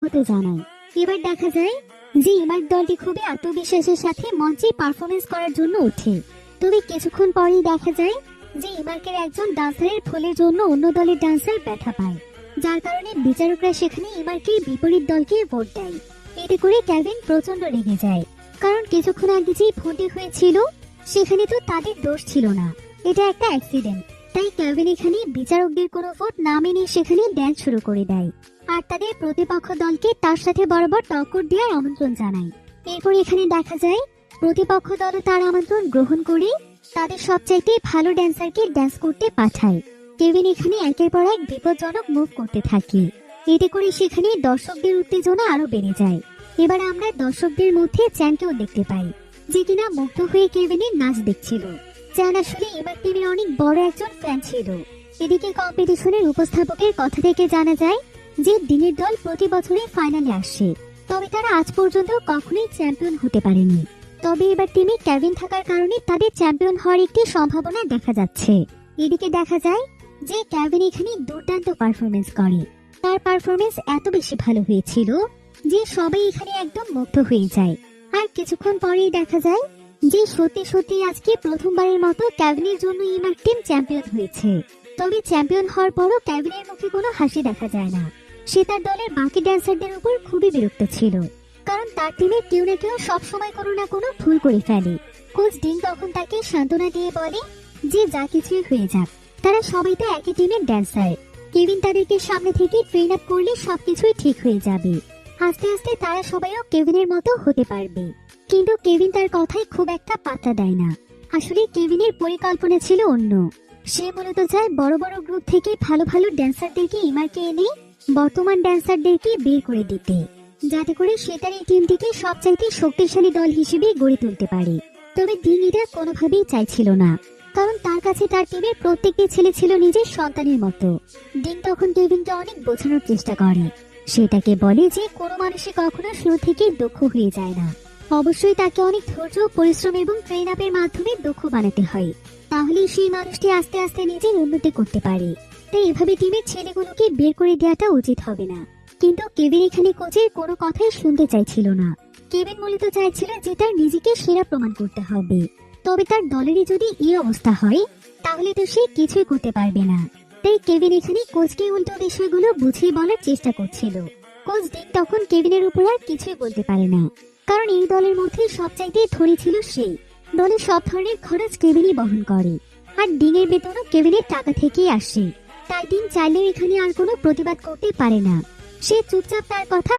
স্বাগত জানাই। এবার দেখা যায় যে ইমার্ক দলটি খুবই আত্মবিশ্বাসের সাথে মঞ্চে পারফরমেন্স করার জন্য ওঠে। তবে কিছুক্ষণ পরেই দেখা যায় যে ইমার্কের একজন ডান্সারের ফলের জন্য অন্য দলের ডান্সার ব্যথা পায়, যার কারণে বিচারকরা সেখানে ইমার্কের বিপরীত দলকে ভোট দেয়। এতে করে ক্যালভিন প্রচন্ড রেগে যায়, কারণ কিছুক্ষণ আগে যে ভোটে হয়েছিল সেখানে তো তাদের দোষ ছিল না, এটা একটা অ্যাক্সিডেন্ট। তাই ক্যালভিন এখানে বিচারকদের কোনো ভোট না মেনে সেখানে ড্যান্স শুরু করে দেয় আর তাদের প্রতিপক্ষ দলকে তার সাথে বরাবর টক্কর দেওয়ার আমন্ত্রণ জানায়। এরপর এখানে দেখা যায় প্রতিপক্ষ দলও তার আমন্ত্রণ গ্রহণ করে তাদের সবচাইতে ভালো ড্যান্সারকে ড্যান্স করতে পাঠায়। কেভিন এখানে একের পর এক বিপজ্জনক মুভ করতে থাকে, এতে করে সেখানে দর্শকদের উত্তেজনা আরো বেড়ে যায়। এবার আমরা দর্শকদের মধ্যে চ্যানকেও দেখতে পাই, যে কিনা মুগ্ধ হয়ে কেভিনের নাচ দেখছিল। চ্যান আসলে ইমার্ক টিমের অনেক বড় একজন ফ্যান ছিল। এদিকে কম্পিটিশনের উপস্থাপকের কথা থেকে জানা যায় যে দিনের দল প্রতি বছরই ফাইনালে আসে, তবে তারা আজ পর্যন্ত কখনোই চ্যাম্পিয়ন হতে পারেনি। তবে এবার টিমে কেভিন থাকার কারণে তাদের চ্যাম্পিয়ন হওয়ার একটি সম্ভাবনা দেখা যাচ্ছে। এদিকে দেখা যায় যে কেভিন এখানে দুর্দান্ত পারফরমেন্স করে। তার পারফরমেন্স এত বেশি ভালো হয়েছিল যে সবাই এখানে একদম মুগ্ধ হয়ে যায়। আর কিছুক্ষণ পরেই দেখা যায় যে সত্যি সত্যি আজকে প্রথমবারের মতো কেভিনের জন্য ইমার্ক টিম চ্যাম্পিয়ন হয়েছে। তবে চ্যাম্পিয়ন হওয়ার পরও কেভিনের মুখে কোনো হাসি দেখা যায় না। সে তার দলের বাকি ড্যান্সারদের উপর খুবই বিরক্ত ছিল, কারণ তার টিমে কেউ না কেউ সবসময় কোনো না কোনো ভুল করে ফেলে। কোচ ডিন তখন তাকে সান্ত্বনা দিয়ে বলে যে যা কিছুই হয়ে যাক, তারা সবাই তো একই টিমের ড্যান্সার। কেভিন তাদেরকে সামনে থেকে ট্রেন আপ করলে সবকিছুই ঠিক হয়ে যাবে। আস্তে আস্তে তারা সবাইও কেভিনের মতো হতে পারবে। কিন্তু কেভিন তার কথায় খুব একটা পাত্তা দেয় না। আসলে কেভিনের পরিকল্পনা ছিল অন্য। সে মূলত চায় বড় বড় গ্রুপ থেকে ভালো ভালো ড্যান্সারদেরকে ইমার্কে এনে বর্তমান ড্যান্সারদেরকে বের করে দিতে, যাতে করে সে তার এই টিমটিকে সবচাইতে শক্তিশালী দল হিসেবে গড়ে তুলতে পারে। তবে ডিন এটা কোনোভাবেই চাইছিল না, কারণ তার কাছে তার টিমের প্রত্যেকটি ছেলে ছিল নিজের সন্তানের মতো। ডিন তখন কেভিনকে অনেক বোঝানোর চেষ্টা করে। সেটাকে বলে যে কোনো মানুষই কখনো শুরু থেকে দক্ষ হয়ে যায় না, অবশ্যই তাকে অনেক ধৈর্য, পরিশ্রম এবং ট্রেন আপের মাধ্যমে দক্ষ বানাতে হয়, তাহলে সেই মানুষটি আস্তে আস্তে নিজের উন্নতি করতে পারে। তাই এভাবে টিমের ছেলেগুলোকে বের করে দেওয়াটা উচিত হবে না। কিন্তু কেভিন এখানে কোচের কোনো কথাই শুনতে চাইছিল না। কেভিন মূলত চাইছিল যে তার নিজেকে সেরা প্রমাণ করতে হবে। তবে তার দলেরই যদি এই অবস্থা হয় তাহলে তো সে কিছুই করতে পারবে না। তাই কেভিন এখানে কোচকে উল্টো বিষয়গুলো বুঝিয়ে বলার চেষ্টা করছিল। কোচ ডিন তখন কেভিনের উপর আর কিছুই বলতে পারে না, কারণ এই দলের মধ্যে সবচাইতে ধনী ছিল সে। দলের সব ধরনের খরচ কেভিনই বহন করে, আর ডিনের বেতনও কেভিনের টাকা থেকেই আসে। তাই ডিন চাইলেও এখানে আর কোনো প্রতিবাদ করতে পারে না। সে চুপচাপ তার কথা